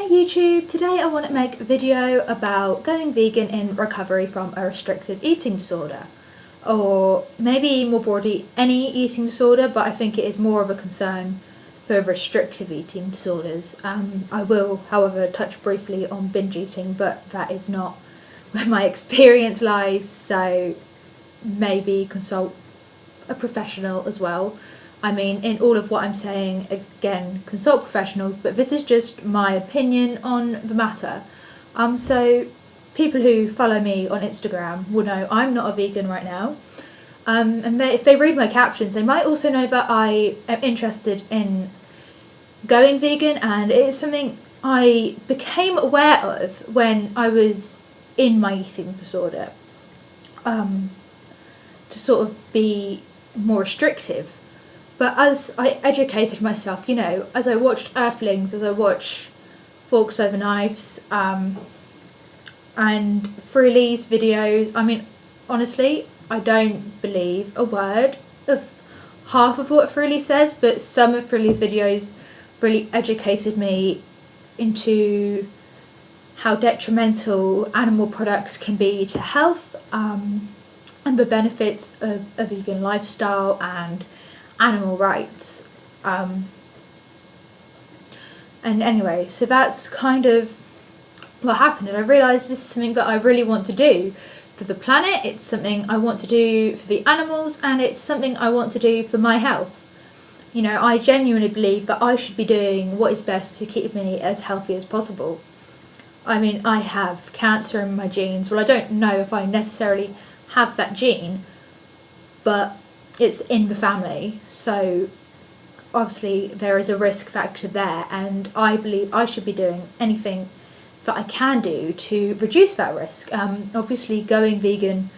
Hey YouTube, today I want to make a video about going vegan in recovery from a restrictive eating disorder, or maybe more broadly any eating disorder, but I think it is more of a concern for restrictive eating disorders. I will however touch briefly on binge eating, but that is not where my experience lies, so maybe consult a professional as well. I mean, in all of what I'm saying, again, consult professionals, but this is just my opinion on the matter. So people who follow me on Instagram will know I'm not a vegan right now. And if they read my captions, they might also know that I am interested in going vegan, and it is something I became aware of when I was in my eating disorder, to sort of be more restrictive. But as I educated myself, as I watched Earthlings, as I watched Forks Over Knives, and Freely's videos, I mean, honestly, I don't believe a word of half of what Freely says, but some of Freely's videos really educated me into how detrimental animal products can be to health, and the benefits of a vegan lifestyle and animal rights. And anyway, so that's kind of what happened, and I realised this is something that I really want to do for the planet, it's something I want to do for the animals, and it's something I want to do for my health. I genuinely believe that I should be doing what is best to keep me as healthy as possible. I mean, I have cancer in my genes. Well, I don't know if I necessarily have that gene, but it's in the family, so obviously there is a risk factor there, and I believe I should be doing anything that I can do to reduce that risk. Obviously going vegan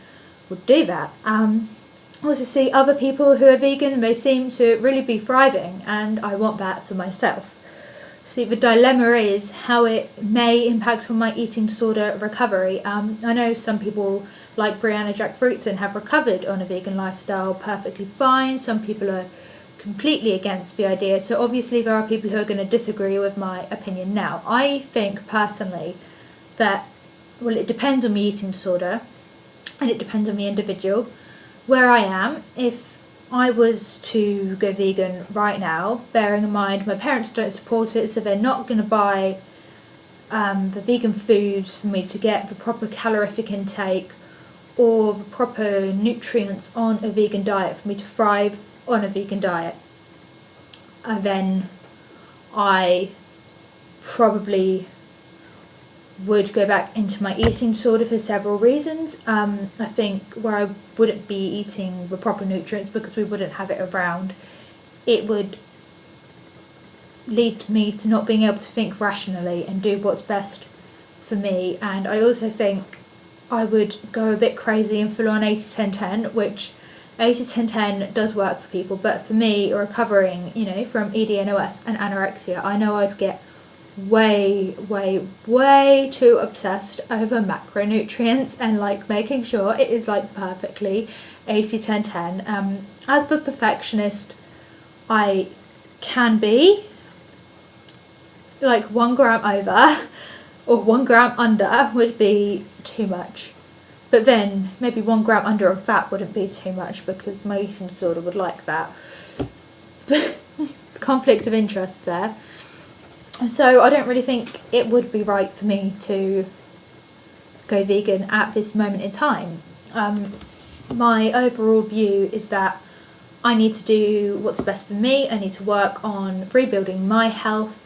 would do that. Also see other people who are vegan, they seem to really be thriving, and I want that for myself. See, the dilemma is how it may impact on my eating disorder recovery. I know some people like Brianna Jack Fruitson have recovered on a vegan lifestyle perfectly fine. Some people are completely against the idea, so obviously there are people who are going to disagree with my opinion. Now, I think personally that, well, it depends on the eating disorder and it depends on the individual. Where I am, if I was to go vegan right now, bearing in mind my parents don't support it, so they're not going to buy the vegan foods for me to get the proper calorific intake or the proper nutrients on a vegan diet for me to thrive on a vegan diet, then I probably would go back into my eating disorder for several reasons. I think where I wouldn't be eating the proper nutrients because we wouldn't have it around, it would lead me to not being able to think rationally and do what's best for me. And I also think I would go a bit crazy and full on 80-10-10, which 80-10-10 does work for people, but for me, recovering, from EDNOS and anorexia, I know I'd get way too obsessed over macronutrients and making sure it is perfectly 80-10-10. As the perfectionist I can be, 1 gram over or 1 gram under would be too much. But then maybe 1 gram under of fat wouldn't be too much because my eating disorder would like that. Conflict of interest there. So I don't really think it would be right for me to go vegan at this moment in time. My overall view is that I need to do what's best for me. I need to work on rebuilding my health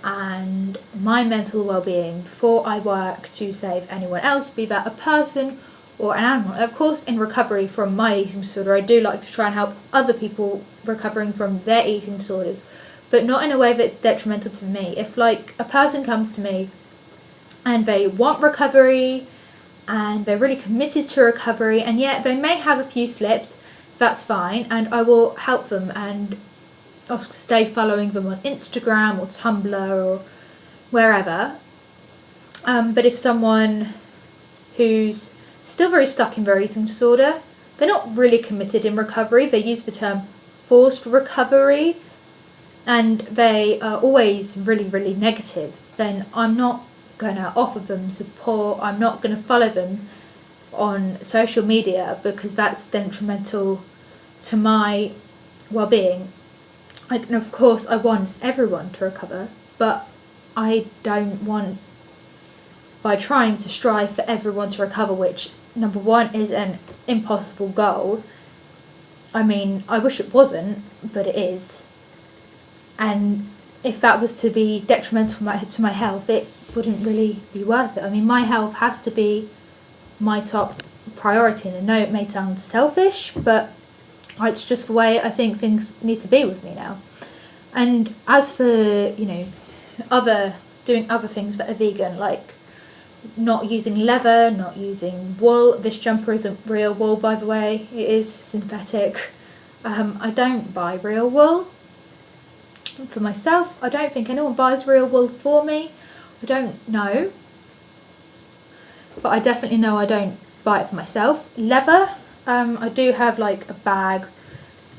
and my mental well-being before I work to save anyone else, be that a person or an animal. Of course, in recovery from my eating disorder, I do like to try and help other people recovering from their eating disorders, but not in a way that's detrimental to me. If a person comes to me and they want recovery and they're really committed to recovery, and yet they may have a few slips, that's fine, and I will help them, and I'll stay following them on Instagram or Tumblr or wherever. But if someone who's still very stuck in their eating disorder, they're not really committed in recovery, they use the term forced recovery, and they are always really, really negative, then I'm not going to offer them support. I'm not going to follow them on social media because that's detrimental to my well-being. And of course I want everyone to recover, but I don't want, by trying to strive for everyone to recover, which number one is an impossible goal. I mean, I wish it wasn't, but it is. And if that was to be detrimental to my health, it wouldn't really be worth it. I mean, my health has to be my top priority. And I know it may sound selfish, but it's just the way I think things need to be with me now. And as for, doing other things that are vegan, like not using leather, not using wool. This jumper isn't real wool, by the way. It is synthetic. I don't buy real wool for myself. I don't think anyone buys real wool for me. I don't know. But I definitely know I don't buy it for myself. Leather, I do have like a bag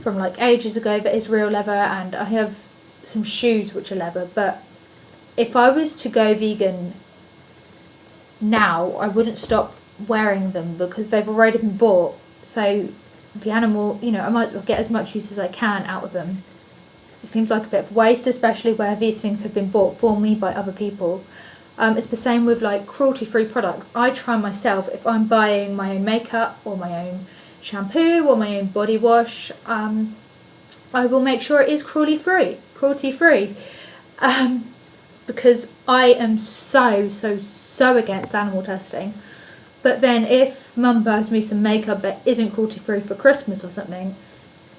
from like ages ago that is real leather, and I have some shoes which are leather. But if I was to go vegan now, I wouldn't stop wearing them because they've already been bought. So the animal, I might as well get as much use as I can out of them. It seems like a bit of waste, especially where these things have been bought for me by other people. It's the same with like cruelty-free products. I try myself, if I'm buying my own makeup or my own shampoo or my own body wash, I will make sure it is cruelty-free. Because I am so against animal testing. But then if Mum buys me some makeup that isn't cruelty-free for Christmas or something,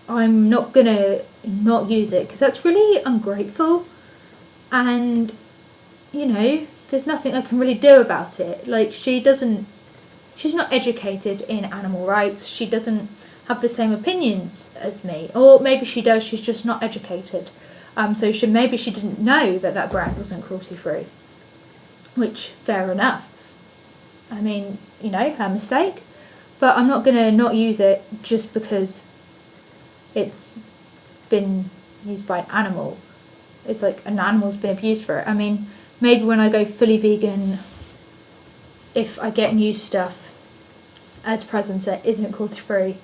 I'm not going to not use it because that's really ungrateful. And, there's nothing I can really do about it. Like, she's not educated in animal rights. She doesn't have the same opinions as me. Or maybe she does, she's just not educated. So maybe she didn't know that brand wasn't cruelty-free. Which, fair enough. I mean, her mistake. But I'm not going to not use it just because it's been used by an animal. It's like an animal's been abused for it. I mean, maybe when I go fully vegan, if I get new stuff as presents that isn't cruelty-free,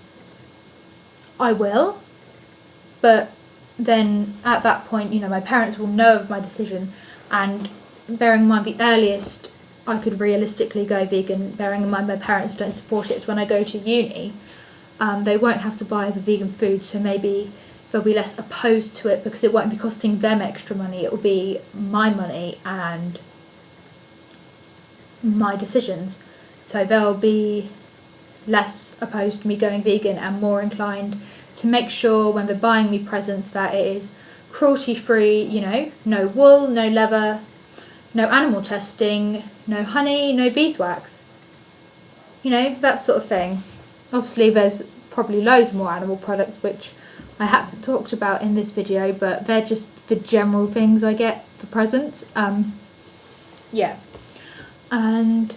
I will. But then at that point, my parents will know of my decision, and bearing in mind the earliest I could realistically go vegan, bearing in mind my parents don't support it, is when I go to uni. They won't have to buy the vegan food, so maybe they'll be less opposed to it because it won't be costing them extra money. It will be my money and my decisions. So they'll be less opposed to me going vegan and more inclined to make sure when they're buying me presents that it is cruelty-free, no wool, no leather, no animal testing, no honey, no beeswax. That sort of thing. Obviously there's probably loads more animal products which I haven't talked about in this video, but they're just the general things I get for presents. Yeah. And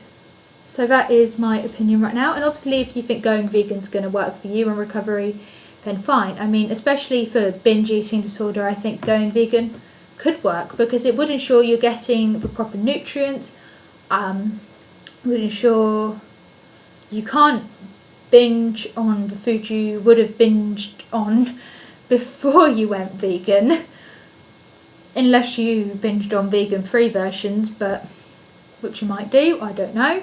so that is my opinion right now. And obviously if you think going vegan is going to work for you in recovery, then fine. I mean, especially for binge eating disorder, I think going vegan could work because it would ensure you're getting the proper nutrients, would ensure you can't binge on the food you would have binged on before you went vegan, unless you binged on vegan-free versions, but which you might do, I don't know.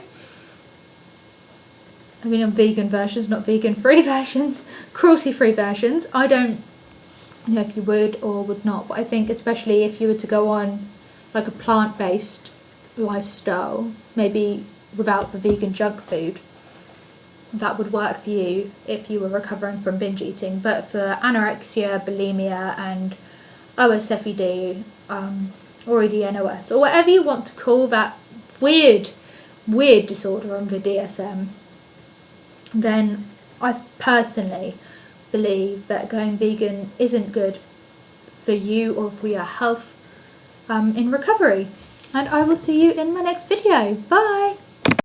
I mean, on vegan versions, not vegan-free versions, cruelty-free versions. I don't know if you would or would not, but I think especially if you were to go on like a plant-based lifestyle, maybe without the vegan junk food, that would work for you if you were recovering from binge eating. But for anorexia, bulimia and OSFED, or EDNOS, or whatever you want to call that weird disorder on the DSM, then I personally believe that going vegan isn't good for you or for your health in recovery. And I will see you in my next video. Bye!